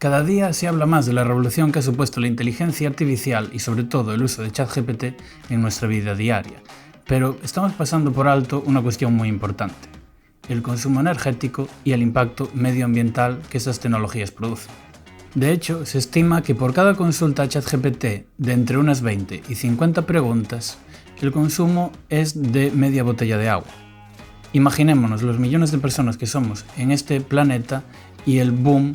Cada día se habla más de la revolución que ha supuesto la inteligencia artificial y sobre todo el uso de ChatGPT en nuestra vida diaria, pero estamos pasando por alto una cuestión muy importante: el consumo energético y el impacto medioambiental que estas tecnologías producen. De hecho, se estima que por cada consulta a ChatGPT de entre unas 20 y 50 preguntas, el consumo es de media botella de agua. Imaginémonos los millones de personas que somos en este planeta y el boom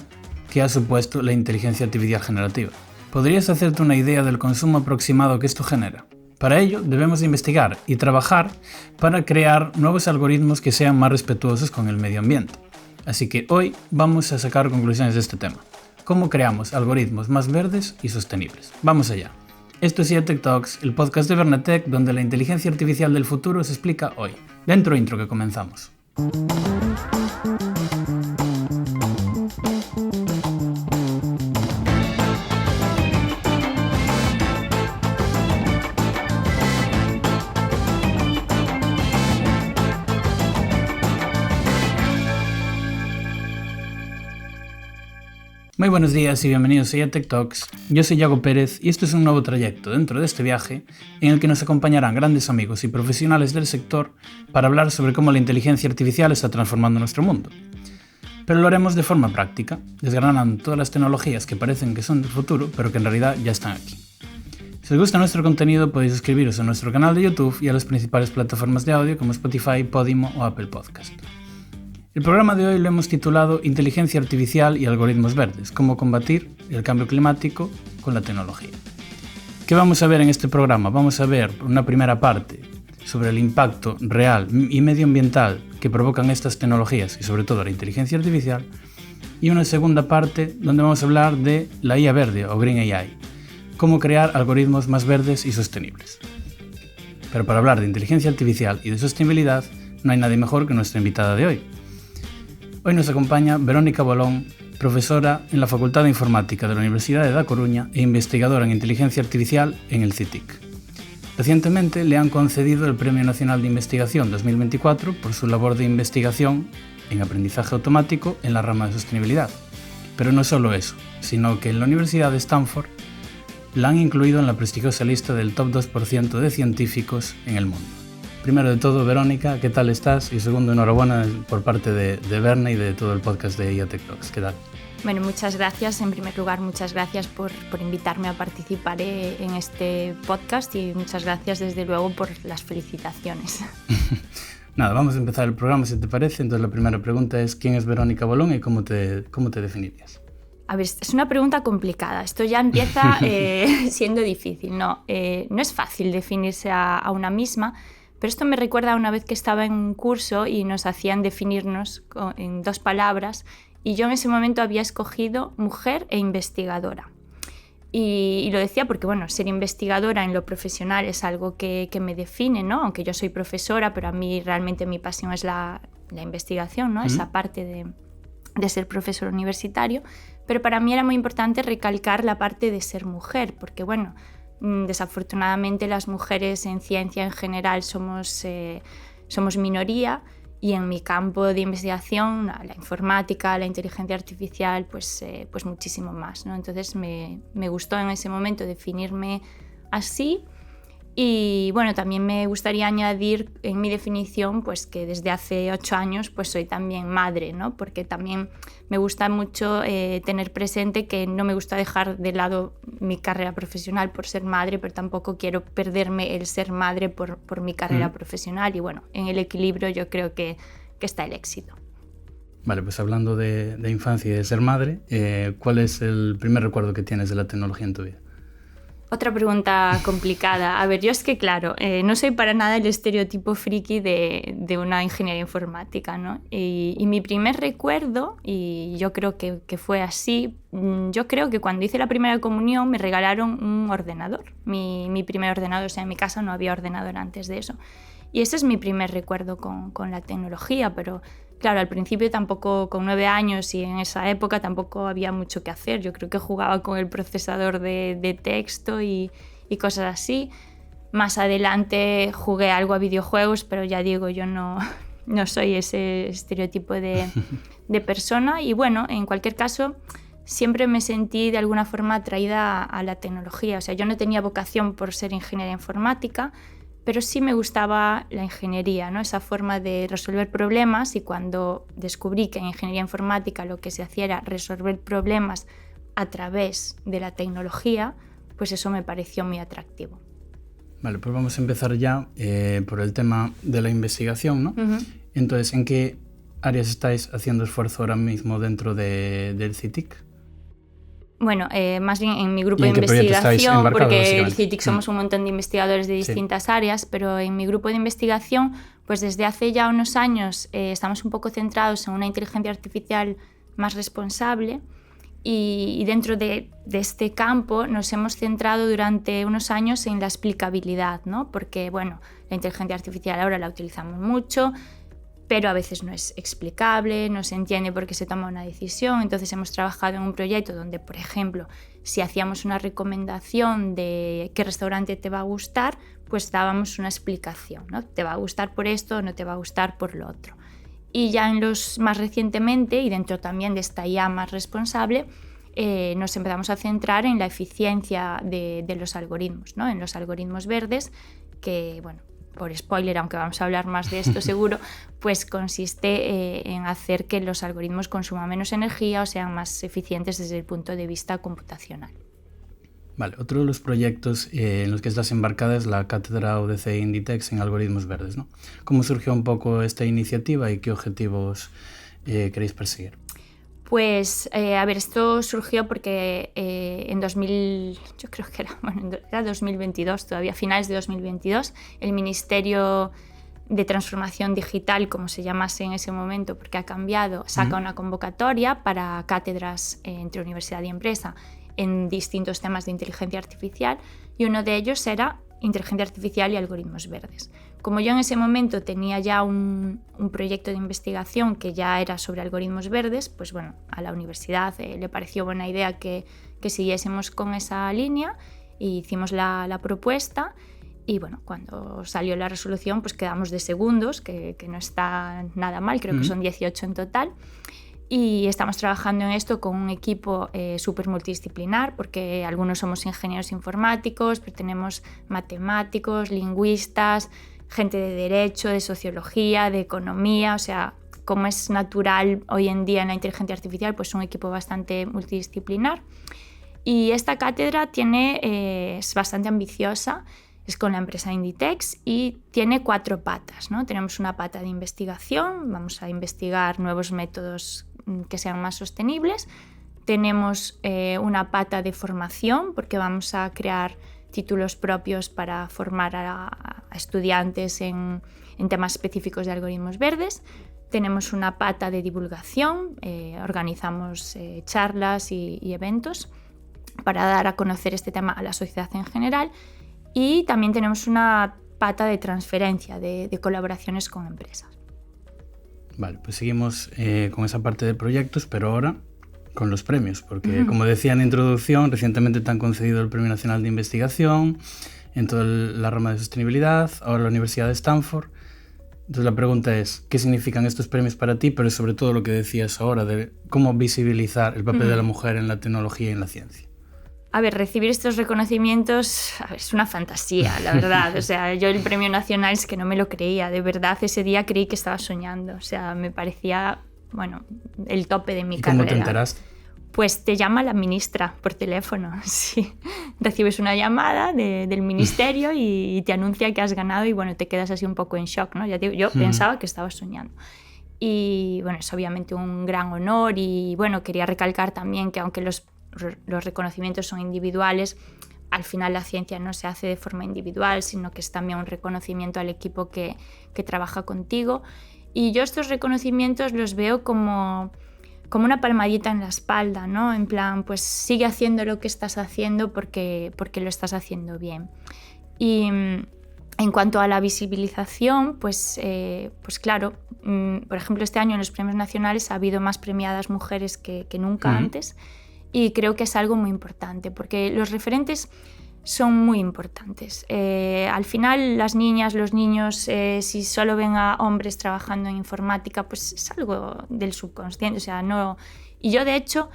que ha supuesto la inteligencia artificial generativa. ¿Podrías hacerte una idea del consumo aproximado que esto genera? Para ello, debemos investigar y trabajar para crear nuevos algoritmos que sean más respetuosos con el medio ambiente. Así que hoy vamos a sacar conclusiones de este tema. ¿Cómo creamos algoritmos más verdes y sostenibles? Vamos allá. Esto es IA Tech Talks, el podcast de Bernatech, donde la inteligencia artificial del futuro se explica hoy. Dentro intro que comenzamos. Muy buenos días y bienvenidos a IA Tech Talks. Yo soy Yago Pérez y esto es un nuevo trayecto dentro de este viaje en el que nos acompañarán grandes amigos y profesionales del sector para hablar sobre cómo la inteligencia artificial está transformando nuestro mundo. Pero lo haremos de forma práctica, desgranando todas las tecnologías que parecen que son del futuro, pero que en realidad ya están aquí. Si os gusta nuestro contenido, podéis suscribiros a nuestro canal de YouTube y a las principales plataformas de audio como Spotify, Podimo o Apple Podcast. El programa de hoy lo hemos titulado Inteligencia Artificial y Algoritmos Verdes, cómo combatir el cambio climático con la tecnología. ¿Qué vamos a ver en este programa? Vamos a ver una primera parte sobre el impacto real y medioambiental que provocan estas tecnologías y sobre todo la inteligencia artificial, y una segunda parte donde vamos a hablar de la IA verde o Green AI, cómo crear algoritmos más verdes y sostenibles. Pero para hablar de inteligencia artificial y de sostenibilidad no hay nadie mejor que nuestra invitada de hoy. Hoy nos acompaña Verónica Bolón, profesora en la Facultad de Informática de la Universidad de Da Coruña e investigadora en inteligencia artificial en el CSIC. Recientemente le han concedido el Premio Nacional de Investigación 2024 por su labor de investigación en aprendizaje automático en la rama de sostenibilidad. Pero no solo eso, sino que en la Universidad de Stanford la han incluido en la prestigiosa lista del top 2% de científicos en el mundo. Primero de todo, Verónica, ¿qué tal estás? Y segundo, enhorabuena por parte de Berna y de todo el podcast de IA Tech Talks. ¿Qué tal? Bueno, muchas gracias. En primer lugar, muchas gracias por invitarme a participar en este podcast y muchas gracias desde luego por las felicitaciones. Nada, vamos a empezar el programa si te parece. Entonces la primera pregunta es ¿quién es Verónica Bolón y cómo te definirías? A ver, es una pregunta complicada. Esto ya empieza siendo difícil. No es fácil definirse a una misma. Pero esto me recuerda a una vez que estaba en un curso y nos hacían definirnos en 2 palabras y yo en ese momento había escogido mujer e investigadora. Y lo decía porque, bueno, ser investigadora en lo profesional es algo que me define, ¿no? Aunque yo soy profesora, pero a mí realmente mi pasión es la investigación, ¿no? Esa parte de ser profesor universitario. Pero para mí era muy importante recalcar la parte de ser mujer, porque, bueno, desafortunadamente las mujeres en ciencia en general somos minoría y en mi campo de investigación, la informática, la inteligencia artificial, pues muchísimo más, ¿no? Entonces me gustó en ese momento definirme así. Y bueno, también me gustaría añadir en mi definición pues que desde hace 8 años pues soy también madre, ¿no? Porque también me gusta mucho tener presente que no me gusta dejar de lado mi carrera profesional por ser madre, pero tampoco quiero perderme el ser madre por mi carrera profesional. Y bueno, en el equilibrio yo creo que está el éxito. Vale, pues hablando de infancia y de ser madre, ¿cuál es el primer recuerdo que tienes de la tecnología en tu vida? Otra pregunta complicada. A ver, yo es que, claro, no soy para nada el estereotipo friki de una ingeniera informática, ¿no? Y mi primer recuerdo, y yo creo que fue así, yo creo que cuando hice la primera comunión me regalaron un ordenador. Mi primer ordenador, o sea, en mi casa no había ordenador antes de eso. Y ese es mi primer recuerdo con la tecnología, pero claro, al principio tampoco, con 9 años y en esa época tampoco había mucho que hacer. Yo creo que jugaba con el procesador de texto y cosas así. Más adelante jugué algo a videojuegos, pero ya digo, yo no soy ese estereotipo de persona. Y bueno, en cualquier caso, siempre me sentí de alguna forma atraída a la tecnología. O sea, yo no tenía vocación por ser ingeniera informática, pero sí me gustaba la ingeniería, ¿no? Esa forma de resolver problemas, y cuando descubrí que en ingeniería informática lo que se hacía era resolver problemas a través de la tecnología, pues eso me pareció muy atractivo. Vale, pues vamos a empezar ya por el tema de la investigación, ¿no? Uh-huh. Entonces, ¿en qué áreas estáis haciendo esfuerzo ahora mismo dentro del CITIC? Bueno, más bien en mi grupo de investigación, porque el CITIC somos un montón de investigadores de distintas áreas, pero en mi grupo de investigación, pues desde hace ya unos años estamos un poco centrados en una inteligencia artificial más responsable, y dentro de este campo nos hemos centrado durante unos años en la explicabilidad, ¿no? Porque, bueno, la inteligencia artificial ahora la utilizamos mucho, pero a veces no es explicable, no se entiende por qué se toma una decisión. Entonces hemos trabajado en un proyecto donde, por ejemplo, si hacíamos una recomendación de qué restaurante te va a gustar, pues dábamos una explicación, ¿no? Te va a gustar por esto, no te va a gustar por lo otro. Y ya en los más recientemente, y dentro también de esta IA más responsable, nos empezamos a centrar en la eficiencia de los algoritmos, ¿no? En los algoritmos verdes, que, bueno, por spoiler, aunque vamos a hablar más de esto seguro, pues consiste en hacer que los algoritmos consuman menos energía o sean más eficientes desde el punto de vista computacional. Vale, otro de los proyectos en los que estás embarcada es la cátedra UDC Inditex en algoritmos verdes, ¿no? ¿Cómo surgió un poco esta iniciativa y qué objetivos queréis perseguir? Pues, a ver, esto surgió porque en yo creo que era 2022, todavía finales de 2022, el Ministerio de Transformación Digital, como se llamase en ese momento, porque ha cambiado, saca una convocatoria para cátedras entre universidad y empresa en distintos temas de inteligencia artificial, y uno de ellos era inteligencia artificial y algoritmos verdes. Como yo en ese momento tenía ya un proyecto de investigación que ya era sobre algoritmos verdes, pues bueno, a la universidad le pareció buena idea que siguiésemos con esa línea, y hicimos la propuesta, y bueno, cuando salió la resolución pues quedamos de segundos, que no está nada mal, creo que son 18 en total. Y estamos trabajando en esto con un equipo súper multidisciplinar, porque algunos somos ingenieros informáticos, pero tenemos matemáticos, lingüistas, gente de derecho, de sociología, de economía. O sea, como es natural hoy en día en la inteligencia artificial, pues un equipo bastante multidisciplinar. Y esta cátedra es bastante ambiciosa, es con la empresa Inditex y tiene 4 patas, ¿no? Tenemos una pata de investigación, vamos a investigar nuevos métodos que sean más sostenibles. Tenemos una pata de formación, porque vamos a crear títulos propios para formar a estudiantes en temas específicos de algoritmos verdes. Tenemos una pata de divulgación, organizamos charlas y eventos para dar a conocer este tema a la sociedad en general. Y también tenemos una pata de transferencia, de colaboraciones con empresas. Vale, pues seguimos con esa parte de proyectos, pero ahora con los premios, porque como decía en la introducción, recientemente te han concedido el Premio Nacional de Investigación en toda la rama de sostenibilidad, ahora la Universidad de Stanford. Entonces la pregunta es, ¿qué significan estos premios para ti? Pero sobre todo lo que decías ahora, de cómo visibilizar el papel de la mujer en la tecnología y en la ciencia. A ver, recibir estos reconocimientos es una fantasía, la verdad. O sea, yo el Premio Nacional es que no me lo creía. De verdad, ese día creí que estaba soñando. O sea, me parecía, bueno, el tope de mi carrera. ¿Cómo te enteraste? Pues te llama la ministra por teléfono, sí. Recibes una llamada del ministerio y te anuncia que has ganado y, bueno, te quedas así un poco en shock, ¿no? Ya te digo, yo pensaba que estaba soñando. Y, bueno, es obviamente un gran honor y, bueno, quería recalcar también que aunque los reconocimientos son individuales, al final la ciencia no se hace de forma individual, sino que es también un reconocimiento al equipo que trabaja contigo. Y yo estos reconocimientos los veo como una palmadita en la espalda, ¿no? En plan, pues sigue haciendo lo que estás haciendo porque lo estás haciendo bien. Y en cuanto a la visibilización, pues claro, por ejemplo, este año en los premios nacionales ha habido más premiadas mujeres que nunca antes. Y creo que es algo muy importante, porque los referentes son muy importantes. Al final, las niñas, los niños, si solo ven a hombres trabajando en informática, pues es algo del subconsciente. O sea, no. Y yo, de hecho,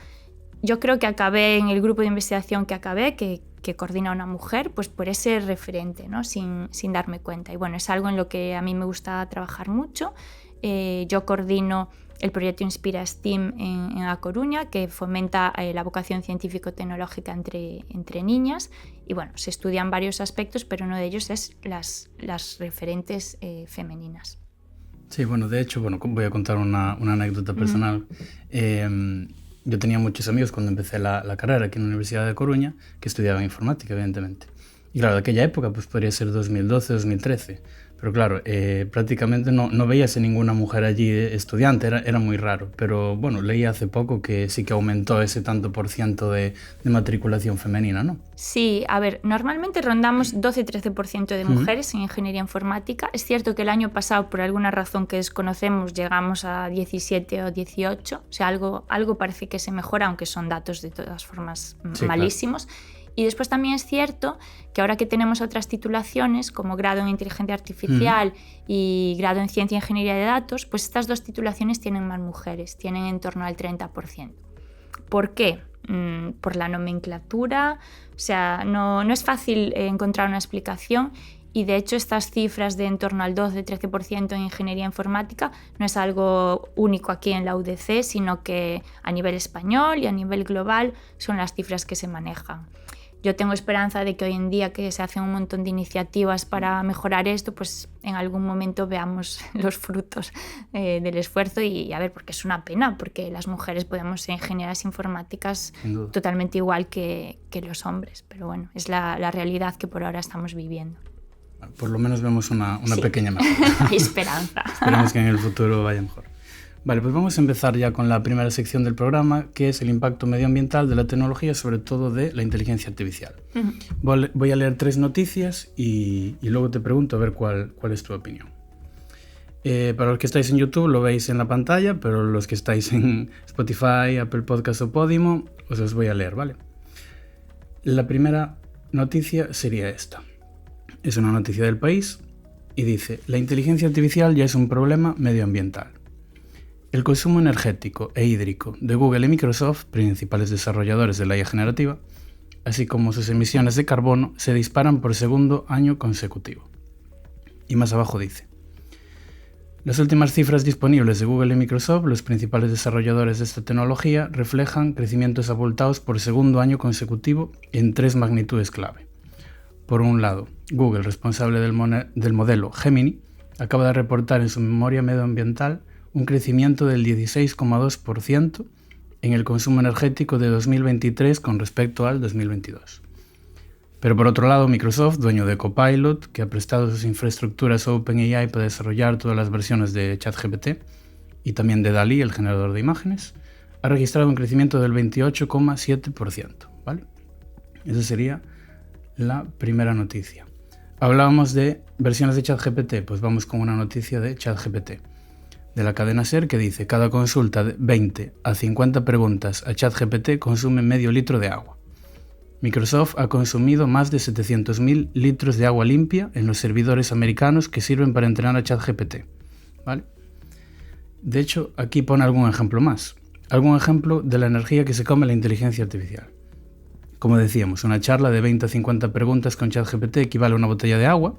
yo creo que acabé en el grupo de investigación que acabé, que coordina una mujer, pues por ese referente, ¿no? sin darme cuenta. Y bueno, es algo en lo que a mí me gusta trabajar mucho. Yo coordino el proyecto Inspira STEAM en A Coruña, que fomenta la vocación científico-tecnológica entre niñas. Y bueno, se estudian varios aspectos, pero uno de ellos es las referentes femeninas. Sí, bueno, de hecho, voy a contar una anécdota personal. Yo tenía muchos amigos cuando empecé la carrera aquí en la Universidad de Coruña que estudiaban informática, evidentemente. Y claro, de aquella época pues podría ser 2012, 2013. Pero claro, prácticamente no veías a ninguna mujer allí estudiante, era muy raro. Pero bueno, leí hace poco que sí que aumentó ese tanto por ciento de matriculación femenina, ¿no? Sí, a ver, normalmente rondamos 12-13% de mujeres en ingeniería informática. Es cierto que el año pasado, por alguna razón que desconocemos, llegamos a 17 o 18. O sea, algo parece que se mejora, aunque son datos de todas formas malísimos. Claro. Y después también es cierto que ahora que tenemos otras titulaciones, como grado en inteligencia artificial y grado en ciencia e ingeniería de datos, pues estas dos titulaciones tienen más mujeres, tienen en torno al 30%. ¿Por qué? Por la nomenclatura, o sea, no es fácil encontrar una explicación. Y de hecho estas cifras de en torno al 12-13% en ingeniería informática no es algo único aquí en la UDC, sino que a nivel español y a nivel global son las cifras que se manejan. Yo tengo esperanza de que hoy en día, que se hacen un montón de iniciativas para mejorar esto, pues en algún momento veamos los frutos del esfuerzo y a ver, porque es una pena, porque las mujeres podemos ser ingenieras informáticas totalmente igual que los hombres, pero bueno, es la realidad que por ahora estamos viviendo. Por lo menos vemos una pequeña mejora. Hay esperanza. Esperemos que en el futuro vaya mejor. Vale, pues vamos a empezar ya con la primera sección del programa, que es el impacto medioambiental de la tecnología, sobre todo de la inteligencia artificial. Voy a leer 3 noticias y luego te pregunto a ver cuál es tu opinión. Para los que estáis en YouTube lo veis en la pantalla, pero los que estáis en Spotify, Apple Podcast o Podimo, os voy a leer, ¿vale? La primera noticia sería esta. Es una noticia del País y dice: la inteligencia artificial ya es un problema medioambiental. El consumo energético e hídrico de Google y Microsoft, principales desarrolladores de la IA generativa, así como sus emisiones de carbono, se disparan por segundo año consecutivo. Y más abajo dice: las últimas cifras disponibles de Google y Microsoft, los principales desarrolladores de esta tecnología, reflejan crecimientos abultados por segundo año consecutivo en 3 magnitudes clave. Por un lado, Google, responsable del modelo Gemini, acaba de reportar en su memoria medioambiental un crecimiento del 16,2% en el consumo energético de 2023 con respecto al 2022. Pero por otro lado, Microsoft, dueño de Copilot, que ha prestado sus infraestructuras a OpenAI para desarrollar todas las versiones de ChatGPT y también de DALL-E, el generador de imágenes, ha registrado un crecimiento del 28,7%, ¿vale? Esa sería la primera noticia. Hablábamos de versiones de ChatGPT, pues vamos con una noticia de ChatGPT, de la cadena SER, que dice: cada consulta de 20 a 50 preguntas a ChatGPT consume medio litro de agua. Microsoft ha consumido más de 700.000 litros de agua limpia en los servidores americanos que sirven para entrenar a ChatGPT, ¿vale? De hecho, aquí pone algún ejemplo más. Algún ejemplo de la energía que se come la inteligencia artificial. Como decíamos, una charla de 20 a 50 preguntas con ChatGPT equivale a una botella de agua,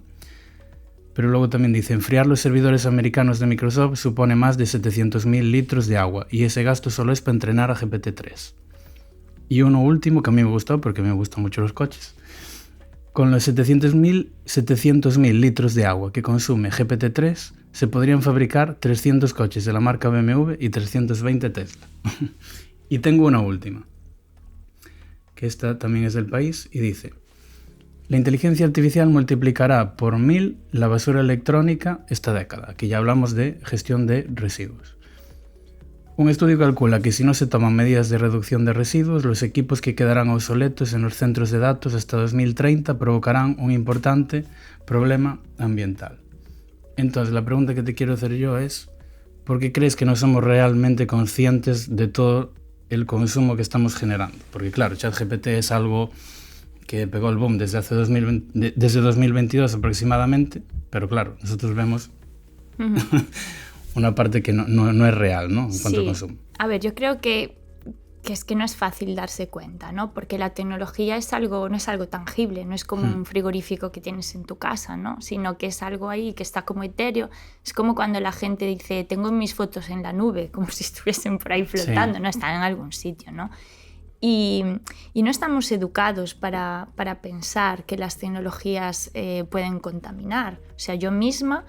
pero luego también dice: enfriar los servidores americanos de Microsoft supone más de 700.000 litros de agua y ese gasto solo es para entrenar a GPT-3. Y uno último que a mí me gustó, porque me gustan mucho los coches. Con los 700.000 litros de agua que consume GPT-3, se podrían fabricar 300 coches de la marca BMW y 320 Tesla. Y tengo una última, que esta también es del País, y dice: la inteligencia artificial multiplicará por 1000 la basura electrónica esta década. Aquí ya hablamos de gestión de residuos. Un estudio calcula que si no se toman medidas de reducción de residuos, los equipos que quedarán obsoletos en los centros de datos hasta 2030 provocarán un importante problema ambiental. Entonces, la pregunta que te quiero hacer yo es: ¿por qué crees que no somos realmente conscientes de todo el consumo que estamos generando? Porque claro, ChatGPT es algo que pegó el boom desde 2022 aproximadamente, pero claro, nosotros vemos una parte que no es real, ¿no? En cuanto a consumo. A ver, yo creo que que es que no es fácil darse cuenta, ¿no? Porque la tecnología no es algo tangible, no es como un frigorífico que tienes en tu casa, ¿no? Sino que es algo ahí que está como etéreo. Es como cuando la gente dice, tengo mis fotos en la nube, como si estuviesen por ahí flotando, ¿no? Están en algún sitio, ¿no? Y no estamos educados para pensar que las tecnologías pueden contaminar. O sea, yo misma...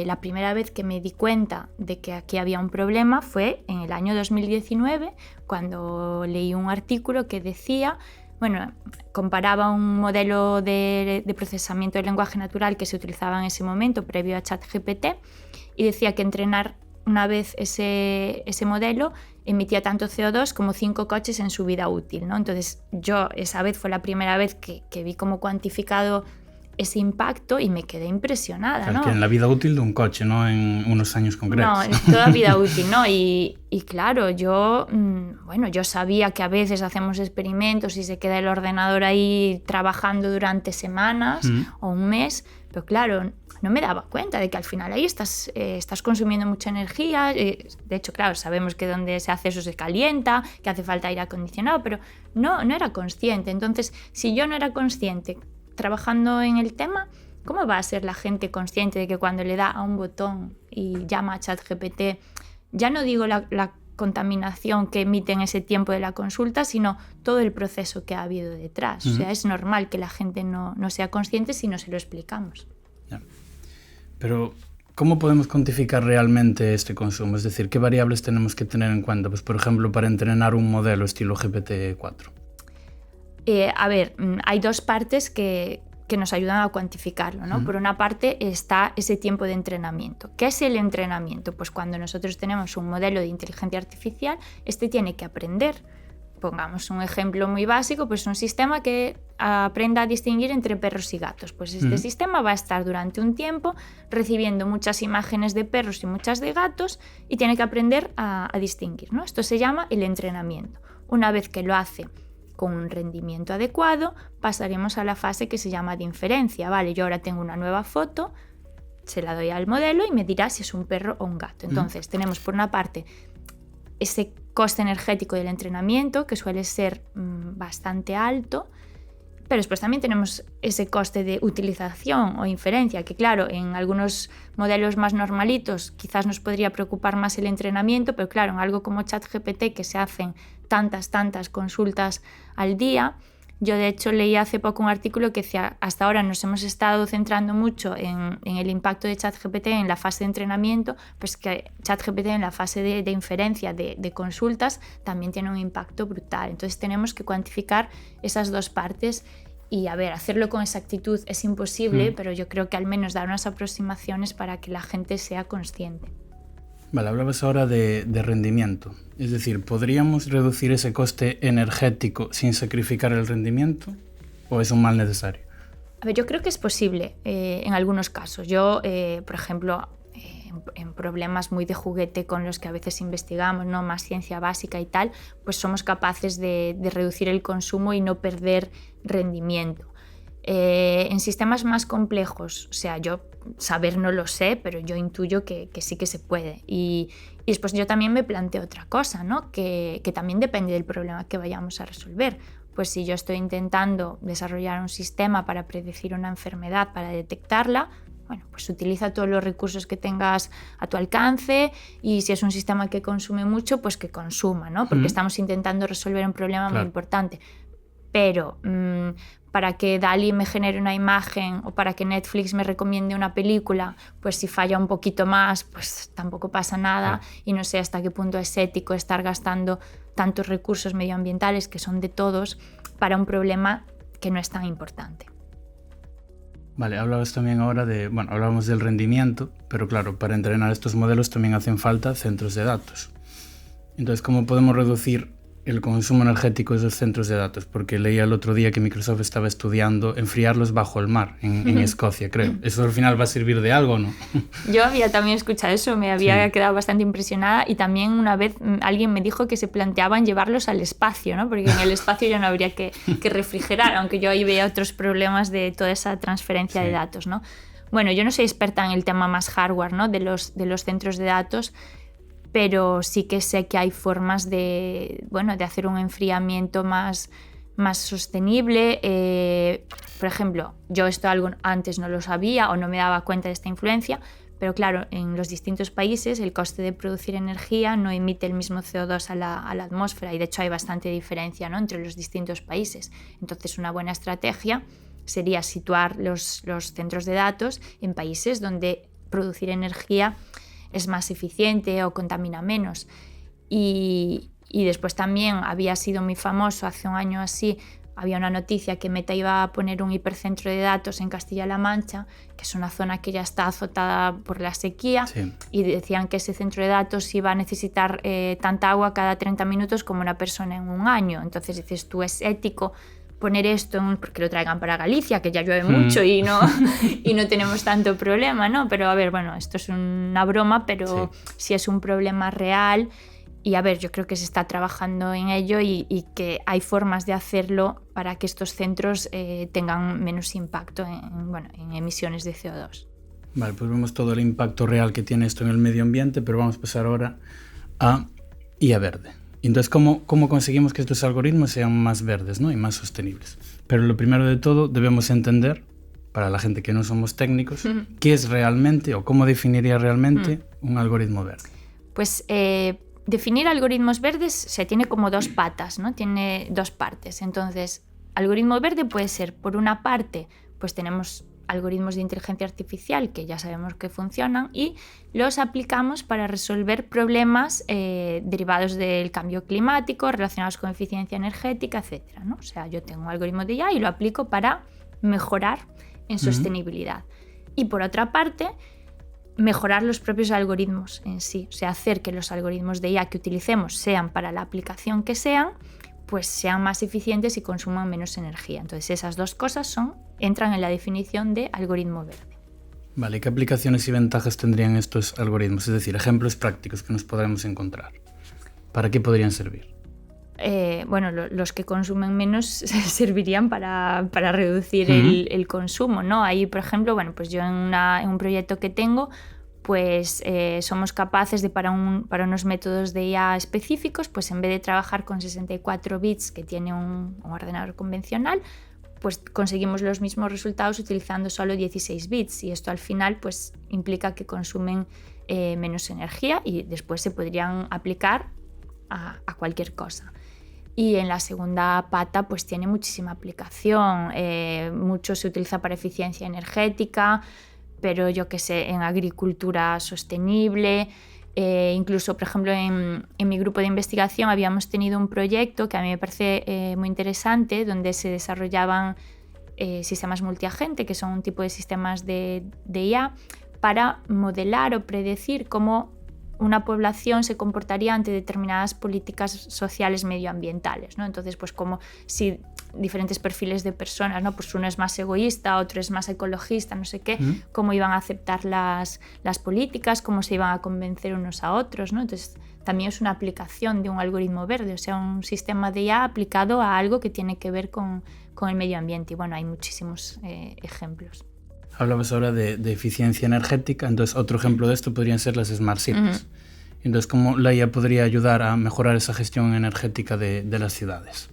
la primera vez que me di cuenta de que aquí había un problema fue en el año 2019, cuando leí un artículo que decía, bueno, comparaba un modelo de procesamiento del lenguaje natural que se utilizaba en ese momento previo a ChatGPT y decía que entrenar una vez ese modelo emitía tanto CO2 como 5 coches en su vida útil, ¿no? Entonces yo esa vez fue la primera vez que vi cómo cuantificado ese impacto y me quedé impresionada, claro, ¿no? Que en la vida útil de un coche, no en unos años concretos. No, en toda vida útil, ¿no? Y claro, yo sabía que a veces hacemos experimentos y se queda el ordenador ahí trabajando durante semanas o un mes, pero claro, no me daba cuenta de que al final ahí estás consumiendo mucha energía. De hecho, claro, sabemos que donde se hace eso se calienta, que hace falta aire acondicionado, pero no era consciente. Entonces, si yo no era consciente trabajando en el tema, ¿cómo va a ser la gente consciente de que cuando le da a un botón y llama a ChatGPT, ya no digo la contaminación que emite en ese tiempo de la consulta, sino todo el proceso que ha habido detrás? O sea, es normal que la gente no sea consciente si no se lo explicamos. Ya. Pero, ¿cómo podemos cuantificar realmente este consumo? Es decir, ¿qué variables tenemos que tener en cuenta? Pues, por ejemplo, para entrenar un modelo estilo GPT-4. Hay dos partes que nos ayudan a cuantificarlo, ¿no? Por una parte está ese tiempo de entrenamiento. ¿Qué es el entrenamiento? Pues cuando nosotros tenemos un modelo de inteligencia artificial, este tiene que aprender. Pongamos un ejemplo muy básico, pues un sistema que aprenda a distinguir entre perros y gatos. Pues este sistema va a estar durante un tiempo recibiendo muchas imágenes de perros y muchas de gatos y tiene que aprender a distinguir, ¿no? Esto se llama el entrenamiento. Una vez que lo hace con un rendimiento adecuado, pasaremos a la fase que se llama de inferencia. Vale, yo ahora tengo una nueva foto, se la doy al modelo y me dirá si es un perro o un gato. Entonces, tenemos por una parte ese coste energético del entrenamiento, que suele ser bastante alto, pero después también tenemos ese coste de utilización o inferencia, que claro, en algunos modelos más normalitos quizás nos podría preocupar más el entrenamiento, pero claro, en algo como ChatGPT, que se hacen tantas consultas al día. Yo de hecho leí hace poco un artículo que decía, hasta ahora nos hemos estado centrando mucho en el impacto de ChatGPT en la fase de entrenamiento, pues que ChatGPT en la fase de inferencia de consultas también tiene un impacto brutal. Entonces tenemos que cuantificar esas dos partes y hacerlo con exactitud es imposible, pero yo creo que al menos dar unas aproximaciones para que la gente sea consciente. Vale, hablabas ahora de rendimiento. Es decir, ¿podríamos reducir ese coste energético sin sacrificar el rendimiento? ¿O es un mal necesario? Yo creo que es posible en algunos casos. Yo, por ejemplo, en problemas muy de juguete con los que a veces investigamos, ¿no? Más ciencia básica y tal, pues somos capaces de reducir el consumo y no perder rendimiento. En sistemas más complejos, o sea, yo saber no lo sé, pero yo intuyo que sí que se puede. Y después yo también me planteo otra cosa, ¿no? Que también depende del problema que vayamos a resolver. Pues si yo estoy intentando desarrollar un sistema para predecir una enfermedad, para detectarla, bueno, pues utiliza todos los recursos que tengas a tu alcance, y si es un sistema que consume mucho, pues que consuma, ¿no? Porque estamos intentando resolver un problema muy importante. Pero para que DALL-E me genere una imagen o para que Netflix me recomiende una película, pues si falla un poquito más, pues tampoco pasa nada. Y no sé hasta qué punto es ético estar gastando tantos recursos medioambientales, que son de todos, para un problema que no es tan importante. Vale, hablabas también ahora hablábamos del rendimiento, pero claro, para entrenar estos modelos también hacen falta centros de datos. Entonces, ¿cómo podemos reducir el consumo energético de esos centros de datos? Porque leía el otro día que Microsoft estaba estudiando enfriarlos bajo el mar, en Escocia, creo. ¿Eso al final va a servir de algo o no? Yo había también escuchado eso, me había quedado bastante impresionada, y también una vez alguien me dijo que se planteaban llevarlos al espacio, ¿no? Porque en el espacio ya no habría que refrigerar, aunque yo ahí veía otros problemas de toda esa transferencia de datos, ¿no? Bueno, yo no soy experta en el tema más hardware, ¿no? de los centros de datos, pero sí que sé que hay formas de hacer un enfriamiento más sostenible. Por ejemplo, yo esto antes no lo sabía o no me daba cuenta de esta influencia, pero claro, en los distintos países el coste de producir energía no emite el mismo CO2 a la atmósfera, y de hecho hay bastante diferencia, ¿no?, entre los distintos países. Entonces, una buena estrategia sería situar los centros de datos en países donde producir energía es más eficiente o contamina menos. Y después también había sido muy famoso hace un año así, había una noticia que Meta iba a poner un hipercentro de datos en Castilla-La Mancha, que es una zona que ya está azotada por la sequía, sí. Y decían que ese centro de datos iba a necesitar tanta agua cada 30 minutos como una persona en un año. Entonces dices tú, ¿es ético poner esto porque lo traigan para Galicia, que ya llueve mucho y no tenemos tanto problema, ¿no? Pero a ver, bueno, esto es una broma, pero sí es un problema real. Y a ver, yo creo que se está trabajando en ello y que hay formas de hacerlo para que estos centros tengan menos impacto en emisiones de CO2. Vale, pues vemos todo el impacto real que tiene esto en el medio ambiente, pero vamos a pasar ahora a IA verde. Entonces, ¿cómo conseguimos que estos algoritmos sean más verdes, ¿no?, y más sostenibles? Pero lo primero de todo, debemos entender, para la gente que no somos técnicos, qué es realmente o cómo definiría realmente un algoritmo verde. Pues definir algoritmos verdes se tiene como dos patas, ¿no? Tiene dos partes. Entonces, algoritmo verde puede ser, por una parte, pues tenemos algoritmos de inteligencia artificial que ya sabemos que funcionan y los aplicamos para resolver problemas derivados del cambio climático, relacionados con eficiencia energética, etc., ¿no? O sea, yo tengo un algoritmo de IA y lo aplico para mejorar en sostenibilidad. Y por otra parte, mejorar los propios algoritmos en sí, o sea, hacer que los algoritmos de IA que utilicemos, sean para la aplicación que sean, pues sean más eficientes y consuman menos energía. Entonces, esas dos cosas entran en la definición de algoritmo verde. Vale, ¿qué aplicaciones y ventajas tendrían estos algoritmos? Es decir, ejemplos prácticos que nos podremos encontrar. ¿Para qué podrían servir? Los que consumen menos servirían para reducir el consumo, ¿no? Ahí, por ejemplo, pues yo en un proyecto que tengo, pues somos capaces de, para unos métodos de IA específicos, pues en vez de trabajar con 64 bits que tiene un ordenador convencional, pues conseguimos los mismos resultados utilizando solo 16 bits, y esto al final pues implica que consumen menos energía y después se podrían aplicar a cualquier cosa. Y en la segunda pata pues tiene muchísima aplicación, mucho se utiliza para eficiencia energética, pero yo qué sé, en agricultura sostenible, incluso por ejemplo en mi grupo de investigación habíamos tenido un proyecto que a mí me parece muy interesante, donde se desarrollaban sistemas multiagente, que son un tipo de sistemas de IA, para modelar o predecir cómo una población se comportaría ante determinadas políticas sociales medioambientales, ¿no? Entonces, pues como si diferentes perfiles de personas, ¿no? Pues uno es más egoísta, otro es más ecologista, no sé qué, cómo iban a aceptar las políticas, cómo se iban a convencer unos a otros, ¿no? Entonces, también es una aplicación de un algoritmo verde, o sea, un sistema de IA aplicado a algo que tiene que ver con el medio ambiente. Y bueno, hay muchísimos ejemplos. Hablabas ahora de eficiencia energética, entonces otro ejemplo de esto podrían ser las Smart Cities. Entonces, ¿cómo la IA podría ayudar a mejorar esa gestión energética de las ciudades?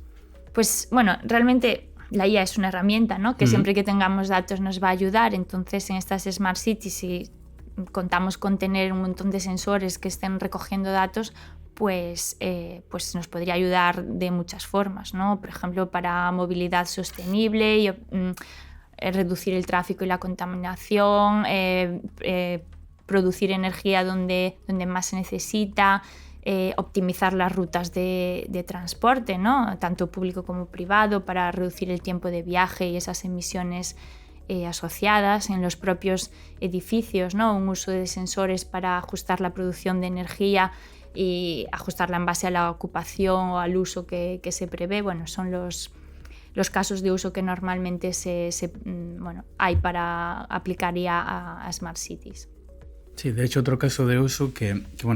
Pues bueno, realmente la IA es una herramienta, ¿no?, que siempre que tengamos datos nos va a ayudar. Entonces, en estas Smart Cities, si contamos con tener un montón de sensores que estén recogiendo datos, pues nos podría ayudar de muchas formas, ¿no? Por ejemplo, para movilidad sostenible y reducir el tráfico y la contaminación, producir energía donde más se necesita, optimizar las rutas de transporte, ¿no?, tanto público como privado, para reducir el tiempo de viaje y esas emisiones asociadas en los propios edificios, ¿no?, un uso de sensores para ajustar la producción de energía y ajustarla en base a la ocupación o al uso que se prevé. Bueno, son los casos de uso que normalmente hay para aplicar ya a Smart Cities. Sí, de hecho, otro caso de uso que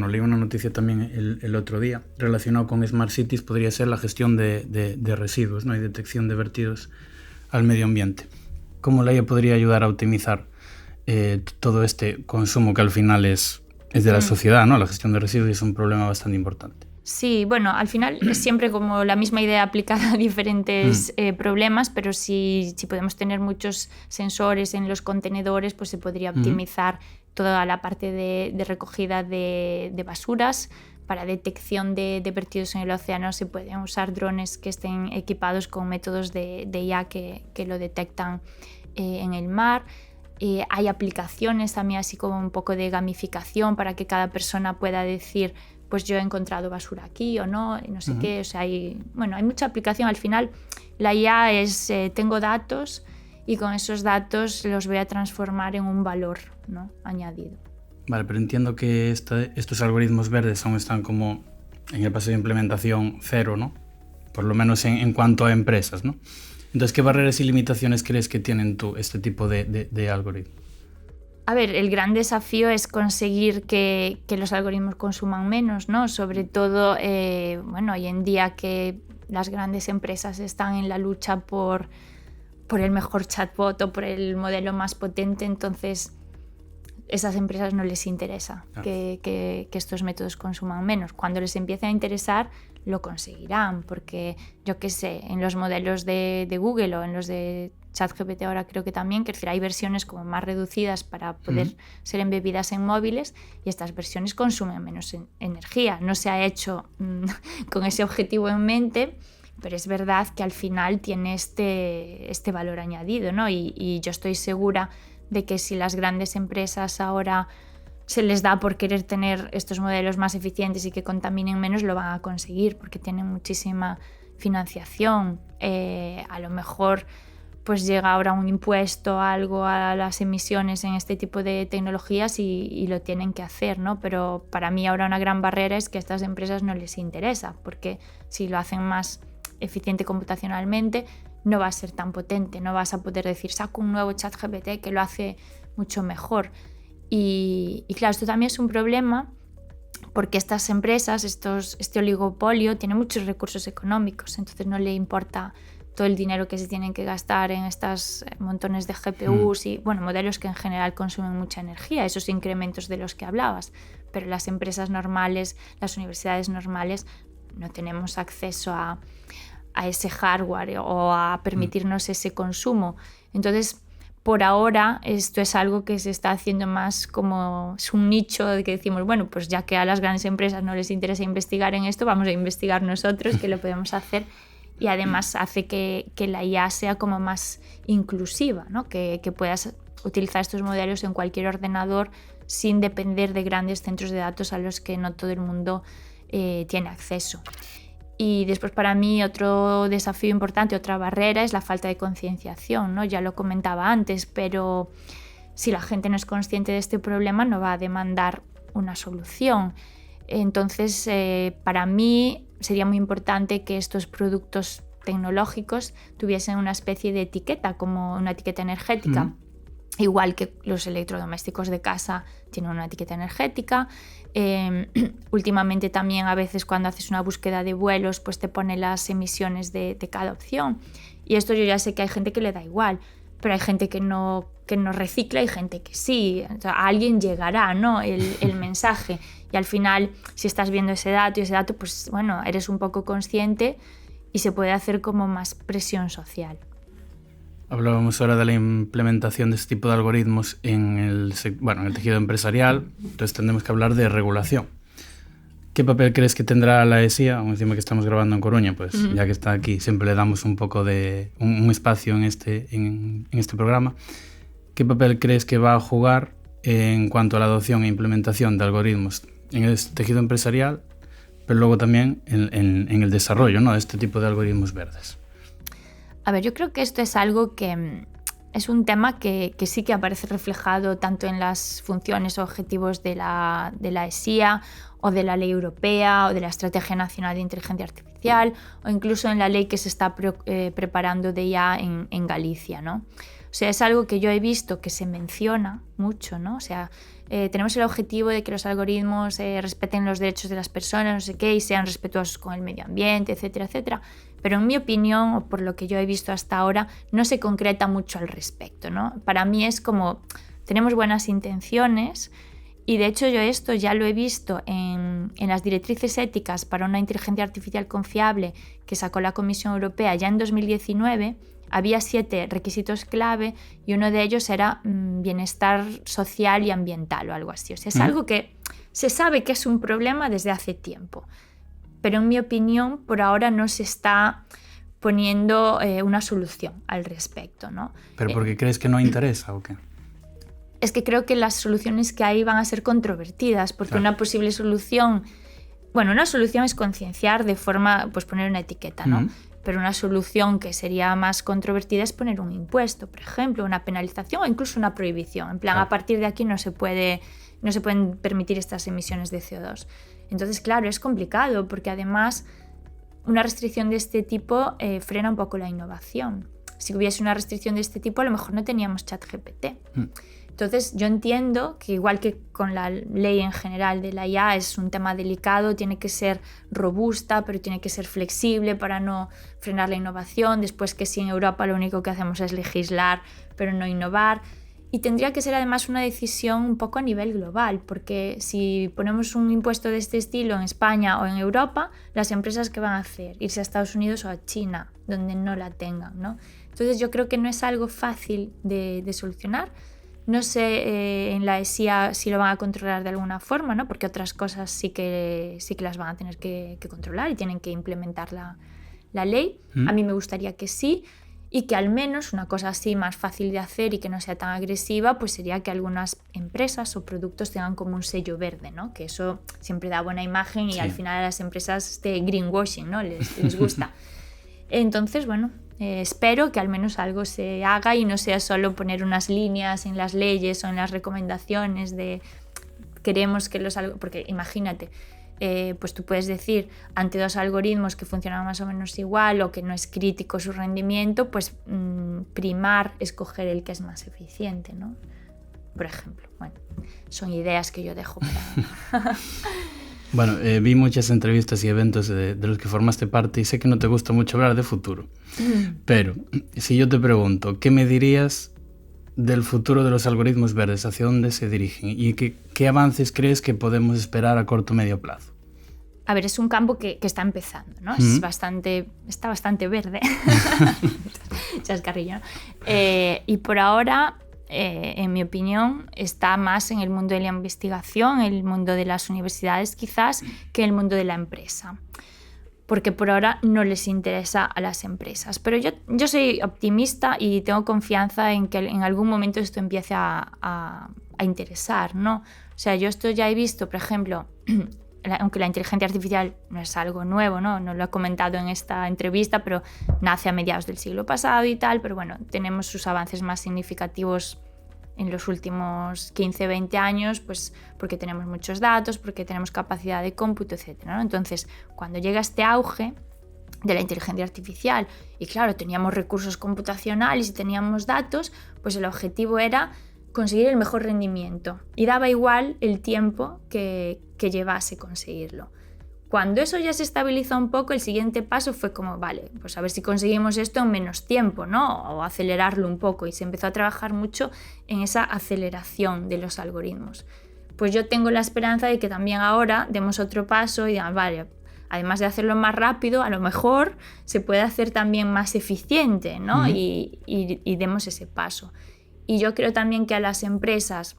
leí una noticia también el otro día relacionado con Smart Cities podría ser la gestión de residuos, ¿no?, y detección de vertidos al medio ambiente. ¿Cómo la IA podría ayudar a optimizar todo este consumo que al final es Es de la sociedad, ¿no? La gestión de residuos es un problema bastante importante. Sí, bueno, al final es siempre como la misma idea aplicada a diferentes problemas, pero si podemos tener muchos sensores en los contenedores, pues se podría optimizar toda la parte de recogida de basuras. Para detección de vertidos en el océano se pueden usar drones que estén equipados con métodos de IA que lo detectan en el mar. Hay aplicaciones también así como un poco de gamificación para que cada persona pueda decir pues yo he encontrado basura aquí o no, no sé qué. O sea, hay mucha aplicación. Al final la IA es tengo datos y con esos datos los voy a transformar en un valor, ¿no?, añadido. Vale, pero entiendo que estos algoritmos verdes aún están como en el paso de implementación cero, ¿no? Por lo menos en cuanto a empresas, ¿no? Entonces, ¿qué barreras y limitaciones crees que tienen este tipo de algoritmos? A ver, el gran desafío es conseguir que los algoritmos consuman menos, ¿no? Sobre todo, hoy en día que las grandes empresas están en la lucha por el mejor chatbot o por el modelo más potente, entonces esas empresas no les interesa que estos métodos consuman menos. Cuando les empiece a interesar, lo conseguirán, porque yo qué sé, en los modelos de Google o en los de ChatGPT ahora creo que también, que es decir, hay versiones como más reducidas para poder ser embebidas en móviles y estas versiones consumen menos energía. No se ha hecho con ese objetivo en mente, pero es verdad que al final tiene este valor añadido, ¿no? Y yo estoy segura de que si las grandes empresas ahora se les da por querer tener estos modelos más eficientes y que contaminen menos, lo van a conseguir porque tienen muchísima financiación. A lo mejor pues llega ahora un impuesto algo a las emisiones en este tipo de tecnologías y lo tienen que hacer, ¿no? Pero para mí ahora una gran barrera es que a estas empresas no les interesa, porque si lo hacen más eficiente computacionalmente no va a ser tan potente, no vas a poder decir saco un nuevo ChatGPT que lo hace mucho mejor. Y claro, esto también es un problema porque estas empresas, este oligopolio, tiene muchos recursos económicos, entonces no le importa todo el dinero que se tienen que gastar en estos montones de GPUs y modelos que en general consumen mucha energía, esos incrementos de los que hablabas. Pero las empresas normales, las universidades normales, no tenemos acceso a ese hardware o a permitirnos ese consumo. Entonces, por ahora, esto es algo que se está haciendo más como es un nicho de que decimos, bueno, pues ya que a las grandes empresas no les interesa investigar en esto, vamos a investigar nosotros, que lo podemos hacer. Y además hace que la IA sea como más inclusiva, ¿no? Que puedas utilizar estos modelos en cualquier ordenador sin depender de grandes centros de datos a los que no todo el mundo tiene acceso. Y después para mí otro desafío importante, otra barrera es la falta de concienciación, ¿no? Ya lo comentaba antes, pero si la gente no es consciente de este problema no va a demandar una solución. Entonces, para mí sería muy importante que estos productos tecnológicos tuviesen una especie de etiqueta, como una etiqueta energética. Igual que los electrodomésticos de casa tienen una etiqueta energética. Últimamente también a veces cuando haces una búsqueda de vuelos pues te pone las emisiones de cada opción. Y esto yo ya sé que hay gente que le da igual, pero hay gente que no recicla y gente que sí. O sea, a alguien llegará, ¿no?, el mensaje. Y al final, si estás viendo ese dato, pues bueno, eres un poco consciente y se puede hacer como más presión social. Hablábamos ahora de la implementación de este tipo de algoritmos en el tejido empresarial, entonces tendremos que hablar de regulación. ¿Qué papel crees que tendrá la ESIA? Encima que estamos grabando en Coruña, pues ya que está aquí, siempre le damos un poco de un espacio en este programa. ¿Qué papel crees que va a jugar en cuanto a la adopción e implementación de algoritmos en el tejido empresarial, pero luego también en el desarrollo, ¿no?, de este tipo de algoritmos verdes? A ver, yo creo que esto es algo que es un tema que sí que aparece reflejado tanto en las funciones o objetivos de la ESIA o de la ley europea o de la Estrategia Nacional de Inteligencia Artificial o incluso en la ley que se está preparando de ya en Galicia, ¿no? O sea, es algo que yo he visto que se menciona mucho, ¿no? O sea, tenemos el objetivo de que los algoritmos respeten los derechos de las personas, no sé qué, y sean respetuosos con el medio ambiente, etcétera, etcétera. Pero en mi opinión, o por lo que yo he visto hasta ahora, no se concreta mucho al respecto, ¿no? Para mí es como, tenemos buenas intenciones Y de hecho yo esto ya lo he visto en las directrices éticas para una inteligencia artificial confiable que sacó la Comisión Europea ya en 2019. Había 7 requisitos clave y uno de ellos era bienestar social y ambiental o algo así. O sea, es algo que se sabe que es un problema desde hace tiempo, pero en mi opinión por ahora no se está poniendo una solución al respecto, ¿no? ¿Pero porque crees que no interesa o qué? Es que creo que las soluciones que hay van a ser controvertidas, porque una posible solución, una solución es concienciar de forma, pues poner una etiqueta, ¿no? Pero una solución que sería más controvertida es poner un impuesto, por ejemplo, una penalización o incluso una prohibición. En plan, a partir de aquí no se pueden permitir estas emisiones de CO2. Entonces, claro, es complicado porque además una restricción de este tipo frena un poco la innovación. Si hubiese una restricción de este tipo, a lo mejor no teníamos ChatGPT. Entonces, yo entiendo que igual que con la ley en general de la IA es un tema delicado, tiene que ser robusta, pero tiene que ser flexible para no frenar la innovación. Después que si en Europa lo único que hacemos es legislar, pero no innovar. Y tendría que ser además una decisión un poco a nivel global, porque si ponemos un impuesto de este estilo en España o en Europa, las empresas ¿qué van a hacer? Irse a Estados Unidos o a China, donde no la tengan, ¿no? Entonces yo creo que no es algo fácil de solucionar. No sé en la ESIA si lo van a controlar de alguna forma, ¿no? Porque otras cosas sí que las van a tener que controlar y tienen que implementar la ley. A mí me gustaría que sí, y que al menos una cosa así más fácil de hacer y que no sea tan agresiva, pues sería que algunas empresas o productos tengan como un sello verde, ¿no? Que eso siempre da buena imagen y al final a las empresas de greenwashing, ¿no? les gusta. Entonces, espero que al menos algo se haga y no sea solo poner unas líneas en las leyes o en las recomendaciones de queremos que porque imagínate, pues tú puedes decir ante 2 algoritmos que funcionan más o menos igual o que no es crítico su rendimiento, pues primar, escoger el que es más eficiente, ¿no? Por ejemplo, son ideas que yo dejo para... Vi muchas entrevistas y eventos de los que formaste parte y sé que no te gusta mucho hablar de futuro. Pero si yo te pregunto, ¿qué me dirías del futuro de los algoritmos verdes? ¿Hacia dónde se dirigen? ¿Y qué avances crees que podemos esperar a corto o medio plazo? A ver, es un campo que está empezando, ¿no? Está bastante verde. Chascarrillo, ¿no? Y por ahora... en mi opinión, está más en el mundo de la investigación, el mundo de las universidades quizás, que el mundo de la empresa. Porque por ahora no les interesa a las empresas. Pero yo soy optimista y tengo confianza en que en algún momento esto empiece a interesar, ¿no? O sea, yo esto ya he visto, por ejemplo, aunque la inteligencia artificial no es algo nuevo, ¿no? No lo he comentado en esta entrevista, pero nace a mediados del siglo pasado y tal, pero tenemos sus avances más significativos en los últimos 15-20 años, pues porque tenemos muchos datos, porque tenemos capacidad de cómputo, etc., ¿no? Entonces, cuando llega este auge de la inteligencia artificial y claro, teníamos recursos computacionales y teníamos datos, pues el objetivo era conseguir el mejor rendimiento y daba igual el tiempo que llevase conseguirlo. Cuando eso ya se estabilizó un poco, el siguiente paso fue como, vale, pues a ver si conseguimos esto en menos tiempo, ¿no? O acelerarlo un poco, y se empezó a trabajar mucho en esa aceleración de los algoritmos. Pues yo tengo la esperanza de que también ahora demos otro paso y digamos, vale, además de hacerlo más rápido, a lo mejor se puede hacer también más eficiente, ¿no? Y demos ese paso. Y yo creo también que a las empresas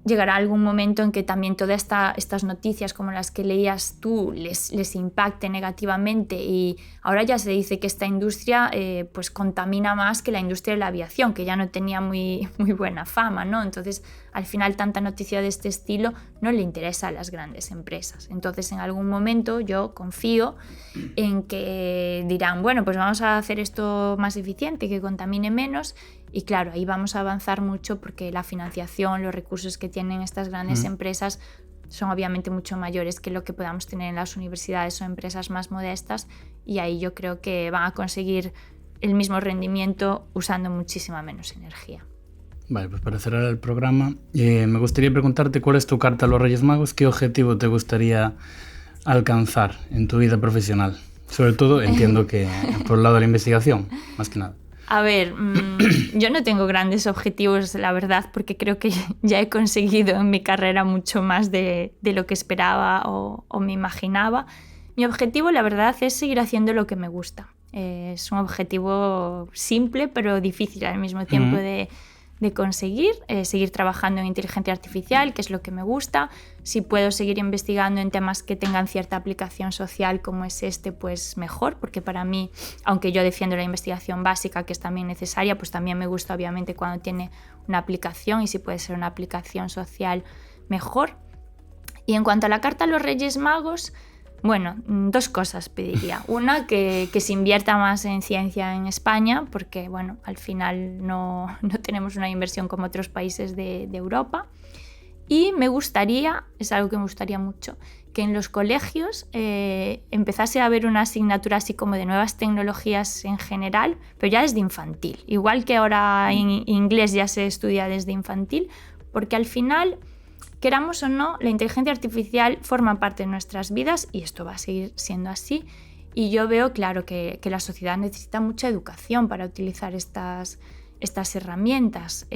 llegará algún momento en que también todas estas noticias como las que leías tú les impacte negativamente, y ahora ya se dice que esta industria pues contamina más que la industria de la aviación, que ya no tenía muy buena fama, ¿no? Entonces al final tanta noticia de este estilo no le interesa a las grandes empresas. Entonces en algún momento yo confío en que dirán, bueno, pues vamos a hacer esto más eficiente, que contamine menos. Y claro, ahí vamos a avanzar mucho porque la financiación, los recursos que tienen estas grandes empresas son obviamente mucho mayores que lo que podamos tener en las universidades o empresas más modestas, y ahí yo creo que van a conseguir el mismo rendimiento usando muchísima menos energía. Vale, pues para cerrar el programa, me gustaría preguntarte cuál es tu carta a los Reyes Magos, qué objetivo te gustaría alcanzar en tu vida profesional. Sobre todo entiendo que por el lado de la investigación, más que nada. A ver, yo no tengo grandes objetivos, la verdad, porque creo que ya he conseguido en mi carrera mucho más de lo que esperaba o me imaginaba. Mi objetivo, la verdad, es seguir haciendo lo que me gusta. Es un objetivo simple, pero difícil al mismo tiempo de conseguir, seguir trabajando en inteligencia artificial, que es lo que me gusta. Si puedo seguir investigando en temas que tengan cierta aplicación social como es pues mejor, porque para mí, aunque yo defiendo la investigación básica, que es también necesaria, pues también me gusta obviamente cuando tiene una aplicación, y si puede ser una aplicación social, mejor. Y en cuanto a la carta a los Reyes Magos, bueno, 2 cosas pediría. Una, que se invierta más en ciencia en España, porque bueno, al final no tenemos una inversión como otros países de Europa. Y me gustaría, es algo que me gustaría mucho, que en los colegios empezase a haber una asignatura así como de nuevas tecnologías en general, pero ya desde infantil. Igual que ahora en inglés ya se estudia desde infantil, porque al final, queramos o no, la inteligencia artificial forma parte de nuestras vidas y esto va a seguir siendo así. Y yo veo, claro, que la sociedad necesita mucha educación para utilizar estas herramientas.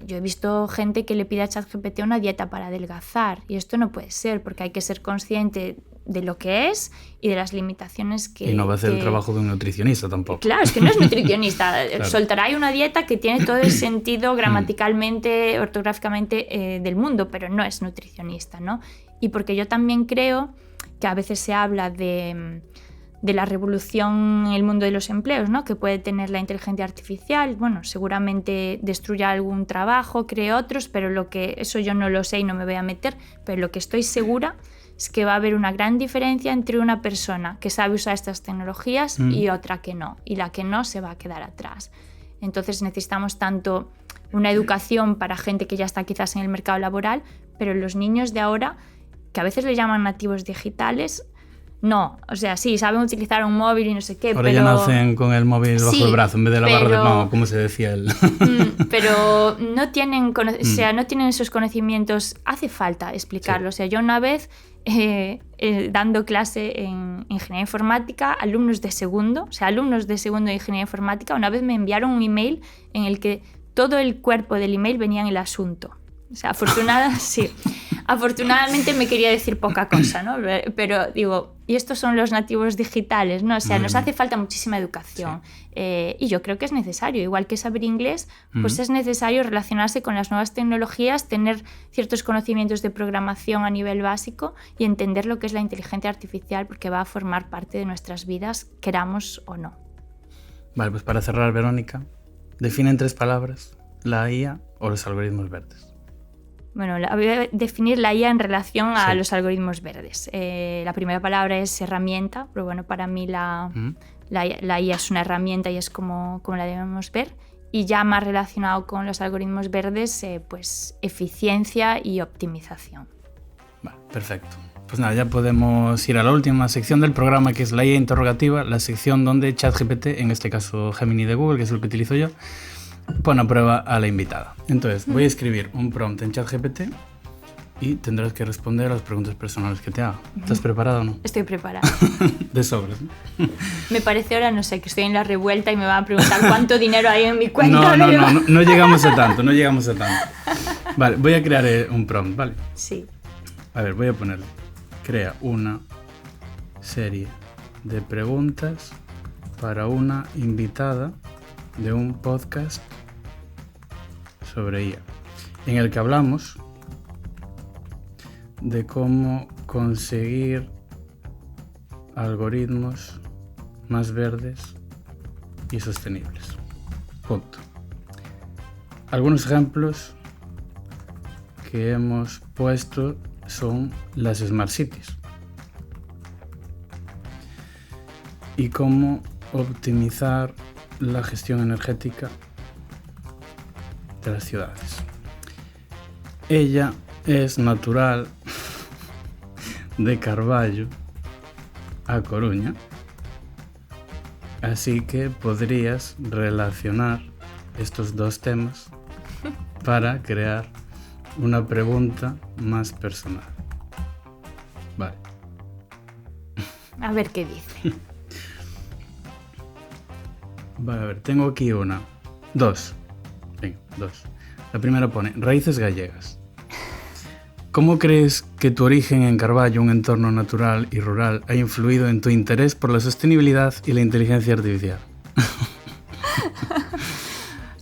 Yo he visto gente que le pide a ChatGPT una dieta para adelgazar y esto no puede ser, porque hay que ser consciente de lo que es y de las limitaciones que... Y no va a hacer el trabajo de un nutricionista tampoco. Claro, es que no es nutricionista. Claro. Soltará ahí una dieta que tiene todo el sentido gramaticalmente, ortográficamente del mundo, pero no es nutricionista, ¿no? Y porque yo también creo que a veces se habla de la revolución en el mundo de los empleos, ¿no?, que puede tener la inteligencia artificial. Bueno, seguramente destruya algún trabajo, cree otros, pero eso yo no lo sé y no me voy a meter, pero lo que estoy segura es que va a haber una gran diferencia entre una persona que sabe usar estas tecnologías y otra que no, y la que no se va a quedar atrás. Entonces necesitamos tanto una educación para gente que ya está quizás en el mercado laboral, pero los niños de ahora, que a veces le llaman nativos digitales, no, o sea, sí, saben utilizar un móvil y no sé qué, ahora ya nacen con el móvil bajo el brazo en vez de la barra de pan, como se decía él. Pero no tienen, o sea, no tienen esos conocimientos, hace falta explicarlo. Sí. O sea, yo una vez dando clase en ingeniería informática, alumnos de segundo de ingeniería informática, una vez me enviaron un email en el que todo el cuerpo del email venía en el asunto. O sea, afortunadamente me quería decir poca cosa, ¿no? Pero digo, y estos son los nativos digitales, ¿no? O sea, nos hace falta muchísima educación. Sí. Y yo creo que es necesario, igual que saber inglés, pues es necesario relacionarse con las nuevas tecnologías, tener ciertos conocimientos de programación a nivel básico y entender lo que es la inteligencia artificial, porque va a formar parte de nuestras vidas, queramos o no. Vale, pues para cerrar, Verónica, define en 3 palabras la IA o los algoritmos verdes. Bueno, voy a definir la IA en relación a los algoritmos verdes. La primera palabra es herramienta, pero bueno, para mí la IA es una herramienta y es como la debemos ver. Y ya más relacionado con los algoritmos verdes, pues eficiencia y optimización. Vale, perfecto. Pues nada, ya podemos ir a la última sección del programa, que es la IA interrogativa, la sección donde ChatGPT, en este caso Gemini de Google, que es el que utilizo yo, pone a prueba a la invitada. Entonces, voy a escribir un prompt en ChatGPT y tendrás que responder a las preguntas personales que te haga. ¿Estás preparada o no? Estoy preparada. De sobras, ¿no? Me parece ahora, no sé, que estoy en la revuelta y me van a preguntar cuánto dinero hay en mi cuenta. No llegamos a tanto, Vale, voy a crear un prompt, ¿vale? Sí. A ver, voy a ponerle. Crea una serie de preguntas para una invitada de un podcast sobre IA, en el que hablamos de cómo conseguir algoritmos más verdes y sostenibles. Punto. Algunos ejemplos que hemos puesto son las Smart Cities y cómo optimizar la gestión energética de las ciudades. Ella es natural de Carballo, a Coruña, así que podrías relacionar estos 2 temas para crear una pregunta más personal. Vale. A ver qué dice. Vale, a ver, tengo aquí dos. Venga, dos. La primera pone, raíces gallegas. ¿Cómo crees que tu origen en Carballo, un entorno natural y rural, ha influido en tu interés por la sostenibilidad y la inteligencia artificial?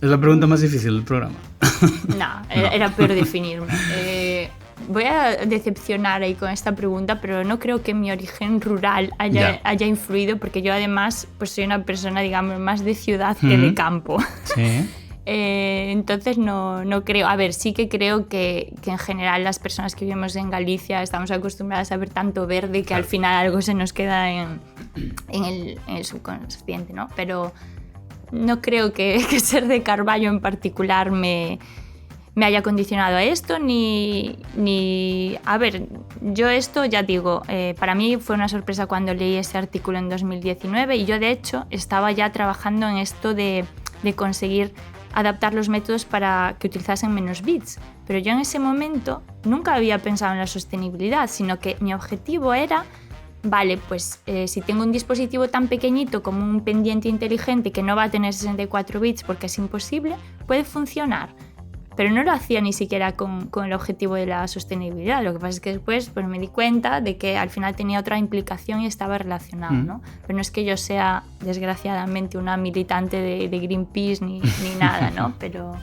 Es la pregunta más difícil del programa. No, era peor definirme. Voy a decepcionar ahí con esta pregunta, pero no creo que mi origen rural haya influido, porque yo además pues soy una persona, digamos, más de ciudad que de campo. Sí. Entonces no creo, a ver, sí que creo que en general las personas que vivimos en Galicia estamos acostumbradas a ver tanto verde que al final algo se nos queda en el subconsciente, ¿no? Pero no creo que ser de Carballo en particular me haya condicionado a esto, ni... A ver, yo esto, ya digo, para mí fue una sorpresa cuando leí ese artículo en 2019 y yo de hecho estaba ya trabajando en esto de conseguir adaptar los métodos para que utilizasen menos bits. Pero yo en ese momento nunca había pensado en la sostenibilidad, sino que mi objetivo era, vale, pues si tengo un dispositivo tan pequeñito como un pendiente inteligente que no va a tener 64 bits porque es imposible, puede funcionar. Pero no lo hacía ni siquiera con el objetivo de la sostenibilidad. Lo que pasa es que después pues, me di cuenta de que al final tenía otra implicación y estaba relacionado, ¿no? Pero no es que yo sea, desgraciadamente, una militante de Greenpeace ni nada, ¿no? Pero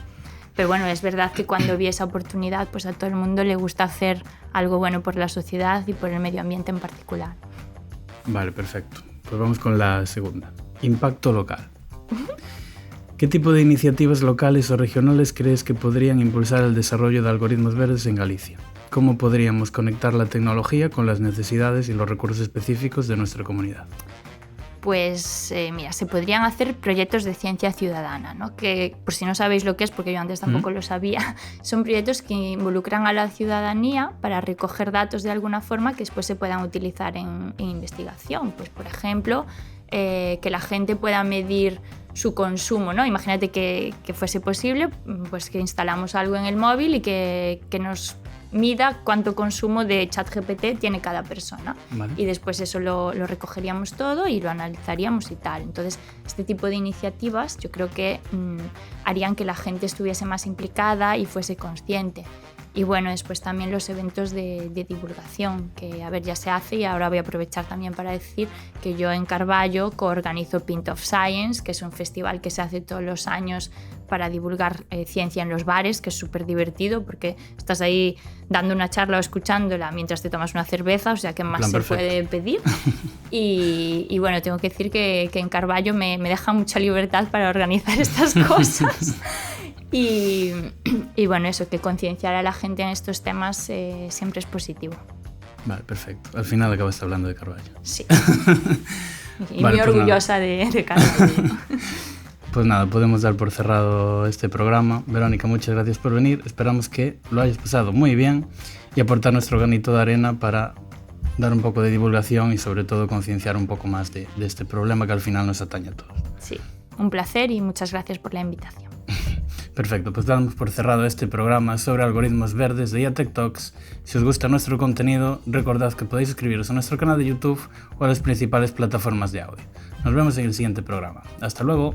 bueno, es verdad que cuando vi esa oportunidad, pues a todo el mundo le gusta hacer algo bueno por la sociedad y por el medio ambiente en particular. Vale, perfecto. Pues vamos con la segunda. Impacto local. ¿Qué tipo de iniciativas locales o regionales crees que podrían impulsar el desarrollo de algoritmos verdes en Galicia? ¿Cómo podríamos conectar la tecnología con las necesidades y los recursos específicos de nuestra comunidad? Pues mira, se podrían hacer proyectos de ciencia ciudadana, ¿no? Que por si no sabéis lo que es, porque yo antes tampoco lo sabía, son proyectos que involucran a la ciudadanía para recoger datos de alguna forma que después se puedan utilizar en investigación. Pues por ejemplo, que la gente pueda medir su consumo, ¿no? Imagínate que fuese posible, pues que instalamos algo en el móvil y que nos mida cuánto consumo de ChatGPT tiene cada persona. Vale. Y después eso lo recogeríamos todo y lo analizaríamos y tal. Entonces, este tipo de iniciativas yo creo que harían que la gente estuviese más implicada y fuese consciente. Y bueno, después también los eventos de divulgación, que a ver, ya se hace y ahora voy a aprovechar también para decir que yo en Carballo coorganizo Pint of Science, que es un festival que se hace todos los años para divulgar ciencia en los bares, que es súper divertido porque estás ahí dando una charla o escuchándola mientras te tomas una cerveza, o sea, ¿qué más se puede pedir? Y bueno, tengo que decir que en Carballo me deja mucha libertad para organizar estas cosas. Y bueno, eso, que concienciar a la gente en estos temas siempre es positivo. Vale, perfecto. Al final acabaste hablando de Carballo. Sí. Y vale, muy orgullosa de Carballo. Pues nada, podemos dar por cerrado este programa. Verónica, muchas gracias por venir. Esperamos que lo hayas pasado muy bien y aportar nuestro granito de arena para dar un poco de divulgación y sobre todo concienciar un poco más de este problema que al final nos atañe a todos. Sí, un placer y muchas gracias por la invitación. Perfecto, pues damos por cerrado este programa sobre algoritmos verdes de IATech Talks. Si os gusta nuestro contenido, recordad que podéis suscribiros a nuestro canal de YouTube o a las principales plataformas de audio. Nos vemos en el siguiente programa. Hasta luego.